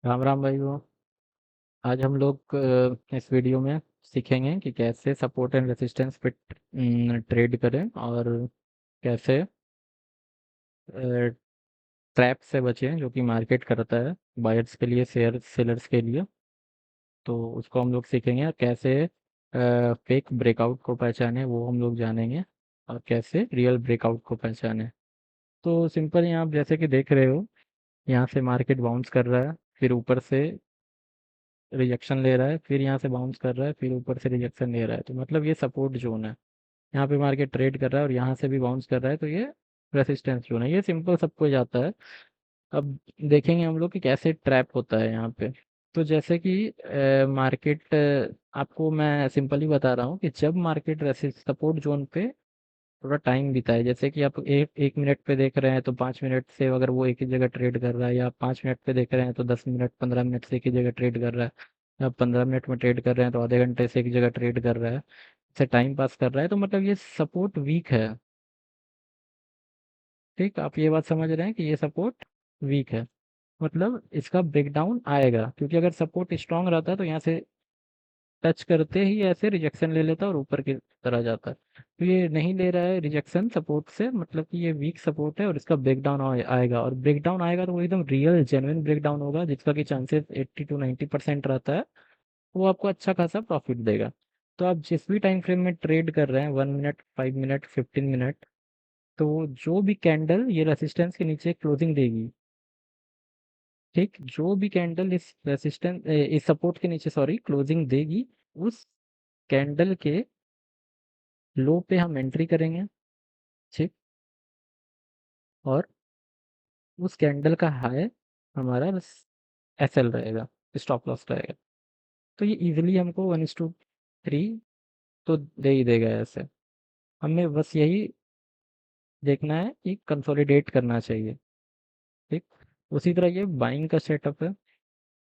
राम राम भाई वो आज हम लोग इस वीडियो में सीखेंगे कि कैसे सपोर्ट एंड रेसिस्टेंस पे ट्रेड करें और कैसे ट्रैप से बचें जो कि मार्केट करता है बायर्स के लिए शेयर सेलर्स के लिए। तो उसको हम लोग सीखेंगे और कैसे फेक ब्रेकआउट को पहचाने वो हम लोग जानेंगे और कैसे रियल ब्रेकआउट को पहचाने। तो सिंपल यहाँ आप जैसे कि देख रहे हो, यहाँ से मार्केट बाउंस कर रहा है, फिर ऊपर से रिजेक्शन ले रहा है, फिर यहाँ से बाउंस कर रहा है, फिर ऊपर से रिजेक्शन ले रहा है, तो मतलब ये सपोर्ट जोन है। यहाँ पे मार्केट ट्रेड कर रहा है और यहाँ से भी बाउंस कर रहा है, तो ये रेसिस्टेंस जोन है। ये सिंपल सबको जाता है। अब देखेंगे हम लोग कि कैसे ट्रैप होता है यहाँ पे। तो जैसे कि मार्केट, आपको मैं सिंपल ही बता रहा हूँ कि जब मार्केट सपोर्ट जोन पे थोड़ा टाइम बिताए, जैसे कि आप एक एक मिनट पे देख रहे हैं तो 5 मिनट से अगर वो एक ही जगह ट्रेड कर रहा है, या आप 5 मिनट पे देख रहे हैं तो 10 मिनट 15 मिनट से एक ही जगह ट्रेड कर रहा है, या 15 मिनट में ट्रेड कर रहे हैं तो आधे घंटे से एक जगह ट्रेड कर रहा है, से टाइम पास कर रहा है, तो मतलब ये सपोर्ट वीक है। ठीक, आप ये बात समझ रहे हैं कि ये सपोर्ट वीक है, मतलब इसका ब्रेकडाउन आएगा, क्योंकि अगर सपोर्ट स्ट्रांग रहता है तो यहाँ से टच करते ही ऐसे रिजेक्शन ले लेता है और ऊपर की तरह जाता है। तो ये नहीं ले रहा है रिजेक्शन सपोर्ट से, मतलब कि ये वीक सपोर्ट है और इसका ब्रेकडाउन आएगा, और ब्रेकडाउन आएगा तो वो एकदम रियल जेन्युइन ब्रेकडाउन होगा जिसका कि चांसेस 80 to 90% रहता है। वो आपको अच्छा खासा प्रॉफिट देगा। तो आप जिस भी टाइम फ्रेम में ट्रेड कर रहे हैं, 1 मिनट, 5 मिनट, 15 मिनट, तो जो भी कैंडल ये रेसिस्टेंस के नीचे क्लोजिंग देगी, ठीक, जो भी कैंडल इस रेसिस्टेंस इस सपोर्ट के नीचे, सॉरी, क्लोजिंग देगी, उस कैंडल के लो पे हम एंट्री करेंगे। ठीक, और उस कैंडल का हाई हमारा एसएल रहेगा, स्टॉप लॉस रहेगा। तो ये इजीली हमको 1:3 तो दे ही देगा ऐसे। हमें बस यही देखना है कि कंसोलिडेट करना चाहिए। ठीक, उसी तरह ये बाइंग का सेटअप है।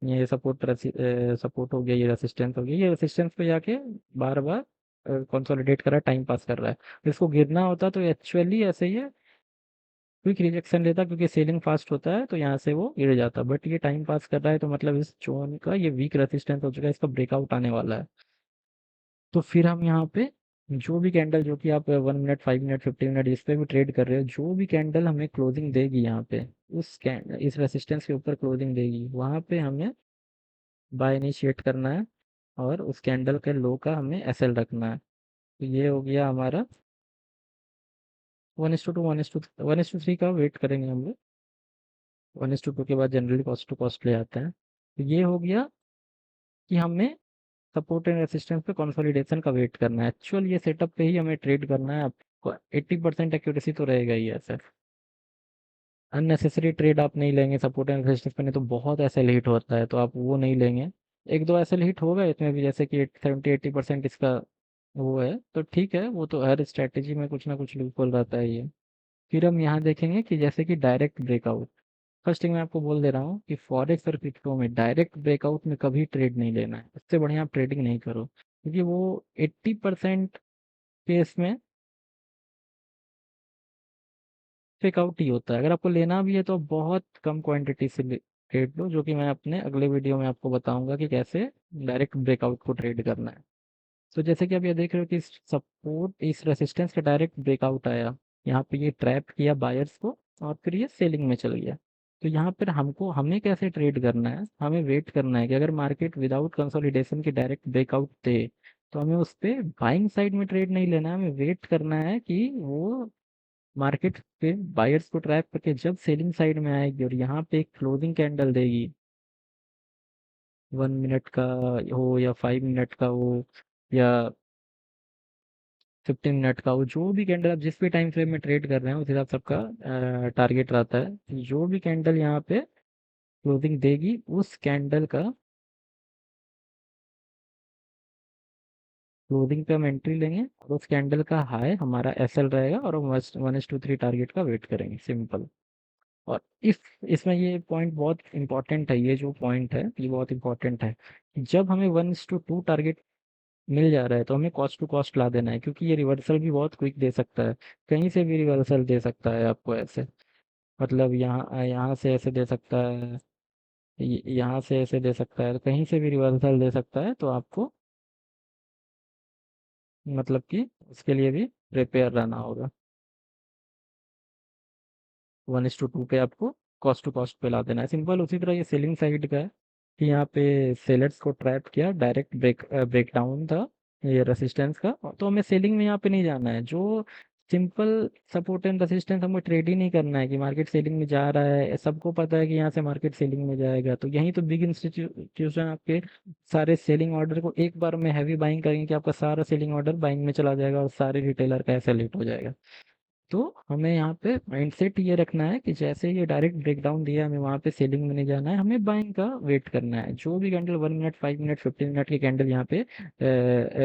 ये सपोर्ट हो गया, ये रेसिस्टेंस हो गया, ये रेसिस्टेंस पे जाके बार बार कंसोलिडेट कर रहा है, टाइम पास कर रहा है। इसको गिरना होता तो एक्चुअली ऐसे ही क्विक रिजेक्शन लेता, क्योंकि सेलिंग फास्ट होता है तो यहाँ से वो गिर जाता, बट ये टाइम पास कर रहा है, तो मतलब इस जोन का ये वीक रेसिस्टेंस हो चुका है, इसका ब्रेकआउट आने वाला है। तो फिर हम यहाँ पे जो भी कैंडल, जो कि आप 1 मिनट, 5 मिनट, 15 मिनट जिस पे भी ट्रेड कर रहे हो, जो भी कैंडल हमें क्लोजिंग देगी यहाँ पे, उस कैंडल इस रेसिस्टेंस के ऊपर क्लोजिंग देगी, वहां पे हमें बाय इनिशिएट करना है, और उस कैंडल के लो का हमें एसएल रखना है। तो ये हो गया हमारा 1:2, 1:3 का वेट करेंगे हम लोग। 1:2 के बाद जनरली कॉस्ट टू कॉस्ट ले आते हैं। तो ये हो गया कि हमें सपोर्ट एंड रेसिस्टेंस पे कंसोलिडेशन का वेट करना है। एक्चुअल ये सेटअप पे ही हमें ट्रेड करना है। आपको 80% एक्यूरेसी तो रहेगा ही ऐसे। अननेसेसरी ट्रेड आप नहीं लेंगे सपोर्ट एंड रेजिस्टेंस पे, नहीं तो बहुत ऐसे हिट होता है, तो आप वो नहीं लेंगे। एक दो ऐसे हिट होगा इसमें भी, जैसे कि 70-80% इसका वो है, तो ठीक है, वो तो हर स्ट्रैटेजी में कुछ ना कुछ लूपहोल रहता है ये। फिर हम यहाँ देखेंगे कि जैसे कि डायरेक्ट ब्रेकआउट। फर्स्ट थिंग मैं आपको बोल दे रहा हूँ कि फॉरेक्स और क्रिप्टो में डायरेक्ट ब्रेकआउट में कभी ट्रेड नहीं लेना है, उससे बढ़िया आप ट्रेडिंग नहीं करो, क्योंकि वो 80% केस में फेक आउट ही होता है। अगर आपको लेना भी है तो बहुत कम क्वांटिटी से ट्रेड लो, जो कि मैं अपने अगले वीडियो में आपको बताऊंगा कि कैसे डायरेक्ट ब्रेकआउट को ट्रेड करना है। तो जैसे कि आप ये देख रहे हो कि सपोर्ट इस रेसिस्टेंस का डायरेक्ट ब्रेकआउट आया, यहाँ पे ये ट्रैप किया बायर्स को, और फिर ये सेलिंग में चल गया। तो यहाँ पर हमें कैसे ट्रेड करना है, हमें वेट करना है कि अगर मार्केट विदाउट कंसोलिडेशन के डायरेक्ट ब्रेकआउट दे, तो हमें उस पे बाइंग साइड में ट्रेड नहीं लेना है, हमें वेट करना है कि वो मार्केट पे बायर्स को ट्रैप करके जब सेलिंग साइड में आएगी और यहाँ पे एक क्लोजिंग कैंडल देगी, 1 मिनट का हो या 5 मिनट का हो या 15 मिनट का हो, जो भी कैंडल आप जिस भी टाइम फ्रेम में ट्रेड कर रहे हैं उस हिसाब से आपका टारगेट रहता है। जो भी कैंडल यहाँ पे क्लोजिंग देगी, उस कैंडल का क्लोजिंग पे हम एंट्री लेंगे, और उस कैंडल का हाई हमारा एसएल रहेगा, और हम 1:3 टारगेट का वेट करेंगे, सिंपल। और इफ इसमें ये पॉइंट बहुत इंपॉर्टेंट है, ये जो पॉइंट है ये बहुत इंपॉर्टेंट है। जब हमें 1:2 टारगेट मिल जा रहा है तो हमें कॉस्ट टू कॉस्ट ला देना है, क्योंकि ये रिवर्सल भी बहुत क्विक दे सकता है। कहीं से भी रिवर्सल दे सकता है आपको ऐसे, मतलब यहाँ यहाँ से ऐसे दे सकता है, यहाँ से ऐसे दे सकता है, कहीं से भी रिवर्सल दे सकता है, तो आपको मतलब कि उसके लिए भी प्रिपेयर रहना होगा। 1:2 पे आपको कॉस्ट टू कॉस्ट पे ला देना है, सिंपल। उसी तरह ये सेलिंग साइड का है कि यहाँ पे सेलर्स को ट्रैप किया, डायरेक्ट ब्रेकडाउन था ये रेसिस्टेंस का, तो हमें सेलिंग में यहाँ पे नहीं जाना है। जो सिंपल सपोर्ट एंड रेसिस्टेंस हमें ट्रेड ही नहीं करना है कि मार्केट सेलिंग में जा रहा है, सबको पता है कि यहाँ से मार्केट सेलिंग में जाएगा, तो यहीं तो बिग इंस्टीट्यूशन आपके सारे सेलिंग ऑर्डर को एक बार में हैवी बाइंग करेंगे कि आपका सारा सेलिंग ऑर्डर बाइंग में चला जाएगा और सारे रिटेलर का ऐसा लेट हो जाएगा। तो हमें यहाँ पे माइंडसेट ये रखना है कि जैसे ये डायरेक्ट ब्रेकडाउन दिया, हमें वहाँ पे सेलिंग में नहीं जाना है, हमें बाइंग का वेट करना है। जो भी कैंडल 1 मिनट, 5 मिनट, 15 मिनट की कैंडल यहाँ पे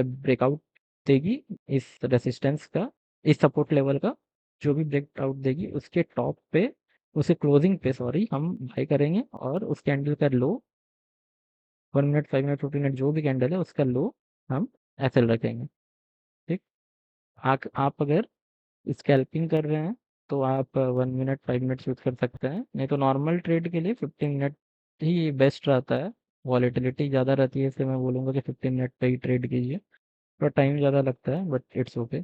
ब्रेकआउट देगी इस रेसिस्टेंस का, इस सपोर्ट लेवल का, जो भी ब्रेकआउट देगी उसके टॉप पे, उसे क्लोजिंग पे सॉरी, हम बाई करेंगे, और उस कैंडल का लो 1 मिनट, 5 मिनट, 15 मिनट जो भी कैंडल है उसका लो हम एसएल रखेंगे। ठीक। आप अगर स्कैल्पिंग कर रहे हैं तो आप 1 मिनट, 5 मिनट यूज कर सकते हैं, नहीं तो नॉर्मल ट्रेड के लिए 15 मिनट ही बेस्ट रहता है। वॉलेटिलिटी ज़्यादा रहती है, इसलिए मैं बोलूँगा कि 15 मिनट पे ही ट्रेड कीजिए, थोड़ा टाइम ज़्यादा लगता है बट इट्स ओके।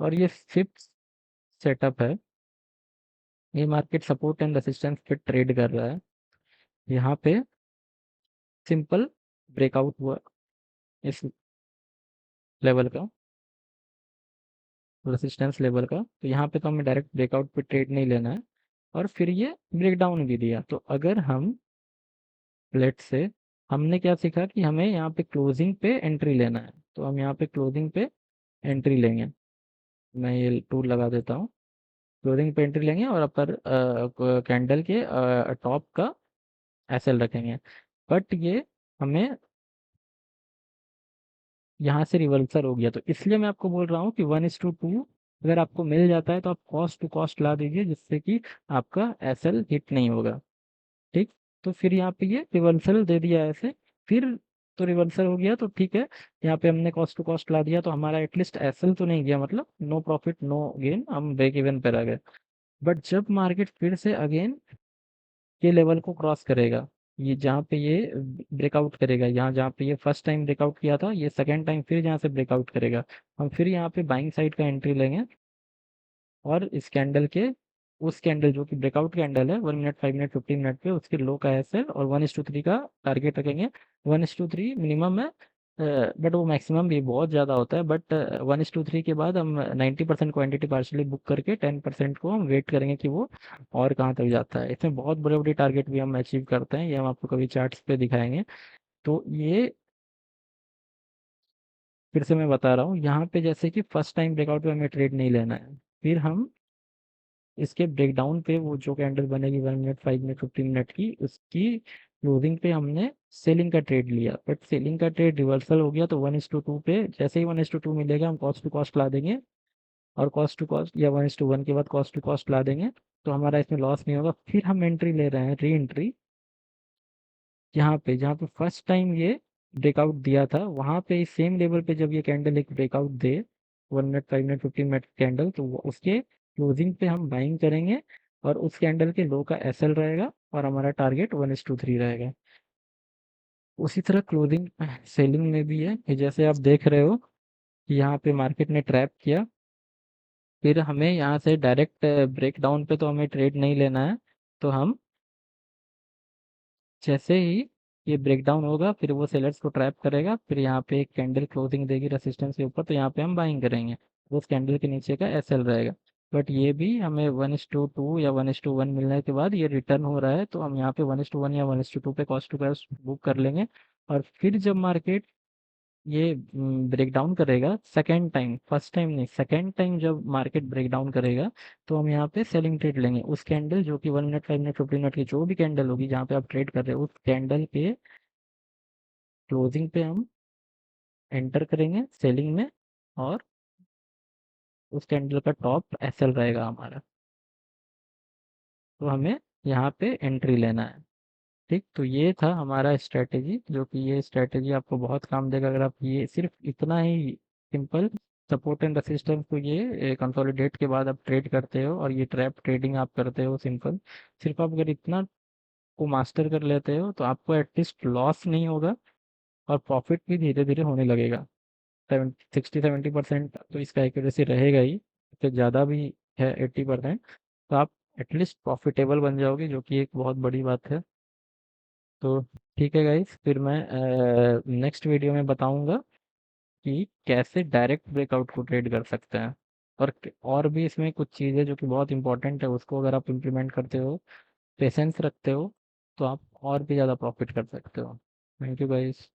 और ये फिफ्थ सेटअप है, ये मार्केट सपोर्ट एंड रेसिस्टेंस पे ट्रेड कर रहा है। यहाँ पे सिंपल ब्रेकआउट हुआ इस लेवल का, रेसिस्टेंस लेवल का, तो यहाँ पे तो हमें डायरेक्ट ब्रेकआउट पे ट्रेड नहीं लेना है। और फिर ये ब्रेकडाउन भी दिया, तो अगर हम लेट से, हमने क्या सीखा कि हमें यहाँ पे क्लोजिंग पे एंट्री लेना है, तो हम यहाँ पे क्लोजिंग पे एंट्री लेंगे। मैं ये टूल लगा देता हूँ। क्लोजिंग पे एंट्री लेंगे और अपर कैंडल के टॉप का एसएल रखेंगे। बट ये हमें यहाँ से रिवर्सल हो गया, तो इसलिए मैं आपको बोल रहा हूँ कि 1:2 अगर आपको मिल जाता है तो आप कॉस्ट टू कॉस्ट ला दीजिए, जिससे कि आपका एसएल हिट नहीं होगा। ठीक। तो फिर यहाँ पे ये रिवर्सल दे दिया ऐसे, फिर तो रिवर्सल हो गया तो ठीक है। यहाँ पे हमने कॉस्ट टू कॉस्ट ला दिया तो हमारा एटलीस्ट एसएल तो नहीं गया, मतलब नो प्रॉफिट नो गेन, हम ब्रेक इवन पे रह गए। बट जब मार्केट फिर से अगेन ये लेवल को क्रॉस करेगा, ये जहाँ पे ये ब्रेकआउट करेगा, यहाँ जहाँ पे ये फर्स्ट टाइम ब्रेकआउट किया था, ये सेकेंड टाइम फिर जहाँ से ब्रेकआउट करेगा, हम फिर यहाँ पे बाइंग साइड का एंट्री लेंगे। और इस कैंडल के, उस कैंडल जो कि ब्रेकआउट कैंडल है 1 मिनट, 5 मिनट, 15 मिनट पे, उसके लो का एसएल और 1:3 का टारगेट रखेंगे। 1:3 मिनिमम है, बट वो मैक्सिमम भी बहुत ज़्यादा होता है, बट 1:3 के बाद हम 90% क्वांटिटी पार्शली बुक करके 10% को हम वेट करेंगे कि वो और कहाँ तक जाता है। इसमें बहुत बड़े बड़े टारगेट भी हम अचीव करते हैं, ये हम आपको कभी चार्ट्स पे दिखाएंगे। तो ये फिर से मैं बता रहा हूँ, यहाँ पे जैसे कि फर्स्ट टाइम ब्रेकआउट पे हमें ट्रेड नहीं लेना है, फिर हम इसके ब्रेकडाउन पे वो जो कैंडल बनेगी 1 मिनट, 5 मिनट, 15 मिनट की, उसकी क्लोजिंग पे हमने सेलिंग का ट्रेड लिया, बट सेलिंग का ट्रेड रिवर्सल हो गया, तो 1:2 पे जैसे ही 1:2 मिलेगा हम कॉस्ट टू कॉस्ट ला देंगे, और कॉस्ट टू कॉस्ट या 1:1 के बाद कॉस्ट टू कॉस्ट ला देंगे, तो हमारा इसमें लॉस नहीं होगा। फिर हम एंट्री ले रहे हैं, री एंट्री, यहाँ पे जहाँ पे फर्स्ट टाइम ये ब्रेकआउट दिया था, वहां पे इस सेम लेवल पे जब ये कैंडल एक ब्रेकआउट दे, 1 मिनट, 5 मिनट, 15 मिनट कैंडल, तो उसके क्लोजिंग पे हम बाइंग करेंगे, और उस कैंडल के लो का एसएल रहेगा और हमारा टारगेट 1:3 रहेगा। उसी तरह क्लोजिंग सेलिंग में भी है कि जैसे आप देख रहे हो कि यहाँ पे मार्केट ने ट्रैप किया, फिर हमें यहाँ से डायरेक्ट ब्रेक डाउन पे तो हमें ट्रेड नहीं लेना है। तो हम जैसे ही ये ब्रेकडाउन होगा, फिर वो सेलर्स को ट्रैप करेगा, फिर यहाँ पे एक कैंडल क्लोजिंग देगी रेसिस्टेंस के ऊपर, तो यहाँ पे हम बाइंग करेंगे, उस कैंडल के नीचे का एसएल रहेगा। बट ये भी हमें 1:2 या 1:1 मिलने के बाद ये रिटर्न हो रहा है, तो हम यहाँ पे 1:1 या 1:2 पे कॉस्ट टू कॉस्ट बुक कर लेंगे। और फिर जब मार्केट ये ब्रेकडाउन करेगा सेकेंड टाइम, फर्स्ट टाइम नहीं, सेकेंड टाइम जब मार्केट ब्रेकडाउन करेगा, तो हम यहाँ पे सेलिंग ट्रेड लेंगे, उस कैंडल जो कि 1 मिनट, 5 मिनट, 15 मिनट की जो भी कैंडल होगी जहाँ पे आप ट्रेड कर रहे हो, उस कैंडल के क्लोजिंग पे हम एंटर करेंगे सेलिंग में, और उस कैंडल का टॉप एसएल रहेगा हमारा, तो हमें यहाँ पे एंट्री लेना है। ठीक। तो ये था हमारा स्ट्रेटेजी, जो कि ये स्ट्रेटेजी आपको बहुत काम देगा अगर आप ये सिर्फ इतना ही सिंपल सपोर्ट एंड रेसिस्टेंस को ये कंसोलिडेट के बाद आप ट्रेड करते हो, और ये ट्रैप ट्रेडिंग आप करते हो सिंपल, सिर्फ आप अगर इतना को मास्टर कर लेते हो तो आपको एटलीस्ट लॉस नहीं होगा और प्रॉफिट भी धीरे धीरे होने लगेगा। 60-70% तो इसका एक्यूरेसी रहेगा ही, इससे ज़्यादा भी है 80%। तो आप एटलीस्ट प्रॉफिटेबल बन जाओगे, जो कि एक बहुत बड़ी बात है। तो ठीक है गाइस, फिर मैं नेक्स्ट वीडियो में बताऊंगा कि कैसे डायरेक्ट ब्रेकआउट को ट्रेड कर सकते हैं। और भी इसमें कुछ चीज़ें जो कि बहुत इंपॉर्टेंट है, उसको अगर आप इम्प्लीमेंट करते हो, पेशेंस रखते हो, तो आप और भी ज़्यादा प्रॉफिट कर सकते हो। Thank you guys.